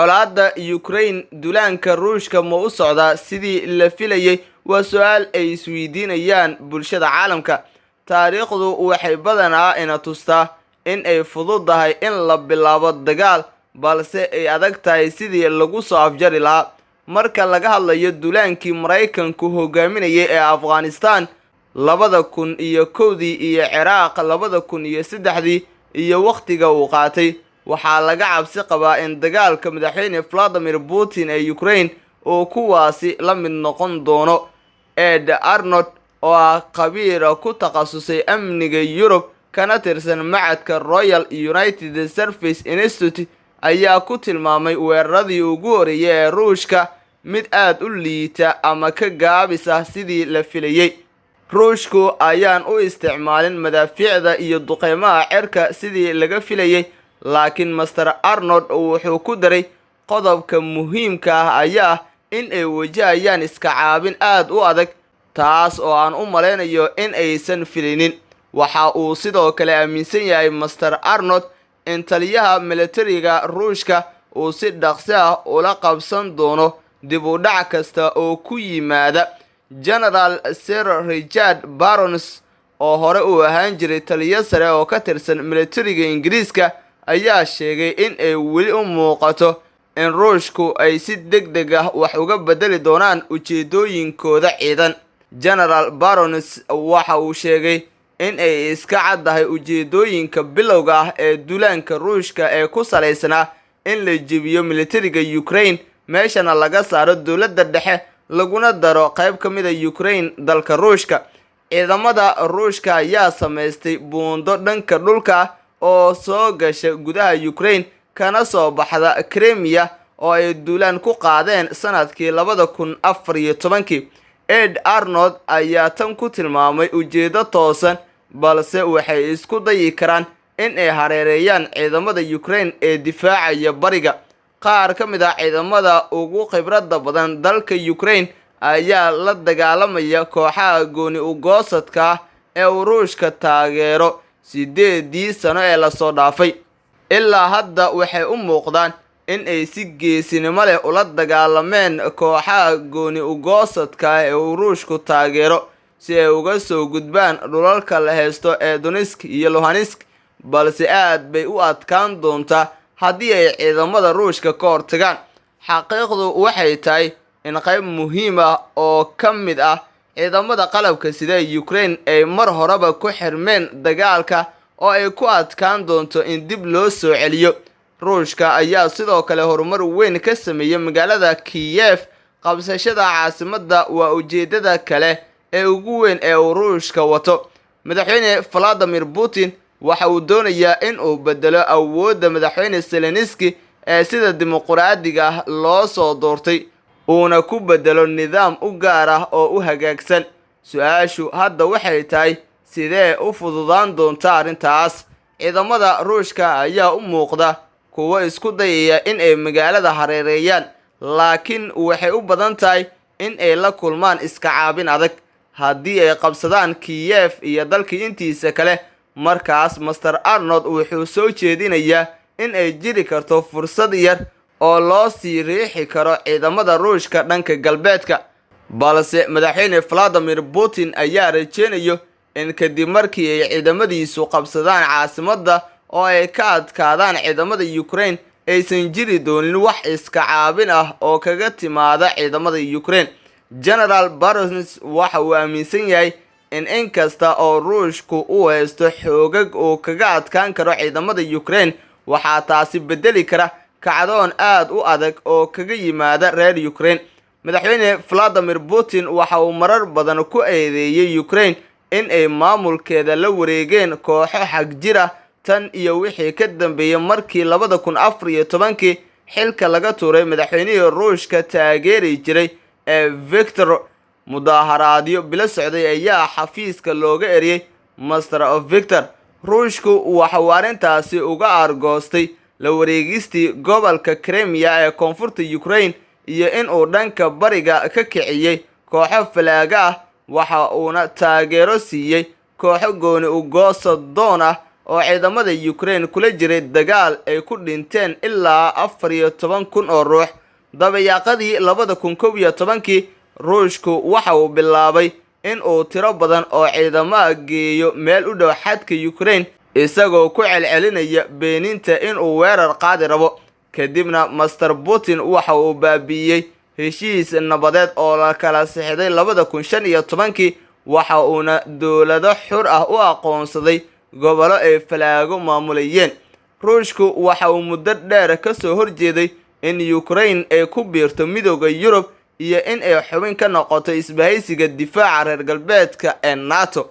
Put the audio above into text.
colaadda Ukraine duulaanka Ruushka ma u socdaa sidii la filayay waa su'aal ay isweydiinayaan bulshada caalamka. Taariikhdu waxay badanaa ina tustaa in ay fududahay in la bilaabo dagaal, balse ay adag tahay sidii lagu soo afjari lahaa. Marka laga hadlayo duulaankii Maraykanku hogaaminayay ee Afghanistan 2001 iyo Ciraaq 2003 iyo waqtiga uu qaatay, waxaa laga cabsi qabaa in dagaalka madaxweyne Vladimir Putin ee Ukraine uu kuwaasi la mid noqon doono. Ed Arnott oo ah khabiir ku takhasusay amniga Yurub kana tirsan macadka Royal United Service Institute ayaa ku tilmaamay weeraradii ugu horeeyay ee Ruushka mid aad u liita ama ka gaabis ah sidii la filayay. Ruushku ayaan u isticmaalin madaafiicda iyo duqeymaha cirka sidii laga filayay, laakiin Master Arnold wuxuu ku daray qodobka muhiimka ah ayaa in ay wajahayaan iska caabin aad u adag, taas oo aan u maleynayo in aysan filinin. Waxa uu sidoo kale aaminsan yahay Master Arnold in taliyaha militariga Ruushka uu si dhaqso ah ula qabsan doono dib u dhac kasta oo ku yimaada. General Sir Richard Barons oo hore u ahaan jiray taliye sare oo ka tirsan militariga Ingiriiska ayaa sheegay in ay weli u muuqato in Ruushku ay si degdeg ah wax uga bedeli doonaan ujeedooyinkooda ciidan. General Barons waxa uu sheegay in ay iska caddahay ujeedooyinka bilowga ah ee duulaanka Ruushka ee ku salaysnaa in la jebiyo militariga Ukraine, meeshana laga saaro dowladda dhexe laguna daro qayb ka mid ah Ukraine dalka Ruushka. Ciidamada Ruushka ayaa sameystay buundo dhanka dhulka ah oo soo gasha gudaha Ukraine kana soo baxda Crimea oo ay duulaan ku qaadeen sanadkii 2014. Ed Arnold ayaa tan ku tilmaamay ujeedo toosan, balse waxay isku dayi karaan in ay hareereeyaan ciidamada Ukraine ee difaacaya bariga. Qaar ka mid ah ciidamada ugu khibradda badan dalka Ukraine ayaa la dagaalamaya kooxaha gooni u goosadka ah ee Ruushka taageero 8 sano ee la soo dhaafay. Ilaa hadda waxay u muuqdaan in ay si geesinimo leh ula dagaalameen kooxaha gooni u goosadka ah ee Ruushku taageero si ay uga soo gudbaan dhulalka la haysto ee Donetsk iyo Luhansk, balse aad bay u adkaan doontaa haddii ay ciidamada Ruushka ka hortagaan. Xaqiiqdu waxay tahay in qayb muhiim ah oo ka mid ah ciidamada qalabka sida Ukraine ay mar horeba ku xirmeen dagaalka oo ay ku adkaan doonto in dib loo soo celiyo. Ruushka ayaa sidoo kale horumar weyn ka sameeyay magaalada Kiev. Qabsashada caasimadda waa ujeedada kale ee ugu weyn ee Ruushka wato. Madaxweyne Vladimir Putin waxa uu doonayaa in uu bedelo awoodda madaxweyne Zelensky ee sida dimuqraadiga ah loo soo doortay, uuna ku bedelo nidaam u gaar ah oo u hagaagsan. Su'aashu hadda waxay tahay sidee u fududaan doontaa arrintaas. Ciidamada Ruushka ayaa u muuqda kuwo isku dayaya in ay magaalada hareereeyaan, laakiin waxay u badan tahay in ay la kulmaan iska caabin adag. Haddii ay qabsadaan Kiev iyo dalka intiisa kale, markaas Master Arnold wuxuu soo jeedinayaa in ay jiri karto fursad yar oo loo sii riixi karo ciidamada Ruushka dhanka galbeedka. Balse madaxweyne Vladimir Putin ayaa rajeynayo in kadib markii ay ciidamadiisu qabsadaan caasimadda oo ay ka adkaadaan ciidamada Ukraine aysan jiri doonin wax iska caabin ah oo kaga timaada ciidamada Ukraine. General Barons waxa uu aaminsan yahay in inkasta oo Ruushku uu haysto xoogag oo kaga adkaan karo ciidamada Ukraine, waxaa taasi bedeli kara kacdoon aad u adag oo kaga yimaada reer Ukraine. Madaxweyne Vladimir Putin waxa uu marar badan ku eedeeyay Ukraine in ay maamulkeeda la wareegeen kooxo xag jir ah tan iyo wixii ka dambeeyay markii 2014 xilka laga tuuray madaxweynihii Ruushka taageeri jiray ee Viktor. Mudaharaadyo bila socday ayaa xafiiska looga eriyay Master Viktor. Ruushku waxa uu arrintaasi uga argoostay la wareegistii gobolka Crimea ee koonfurta Ukraine iyo in uu dhanka bariga ka kiciyay kooxo falaaga ah. Waxa uuna taageero siiyay kooxo gooni u goosadoon ah oo ciidamada Ukraine kula jiray dagaal ay ku dhinteen ilaa 14,000 oo ruux. dabayaaqadii 2011 Ruushku waxa uu bilaabay in uu tiro badan oo ciidamo geeyo meel u dhow xadka Ukraine isagoo ku celcelinaya beeninta in uu weerar qaadi rabo. kadibna Master Putin waxa uu baabiiyay heshiis nabadeed oo la kala saxiixday 2015 waxa uuna dowlado xur ah u aqoonsaday gobollo ay falaago maamulayeen. Ruushku waxa uu muddo dheer ka soo horjeeday in Ukraine ay ku biirto midowga Yurub iyo in ay xubin ka noqoto isbahaysiga difaaca reer galbeedka ee NATO.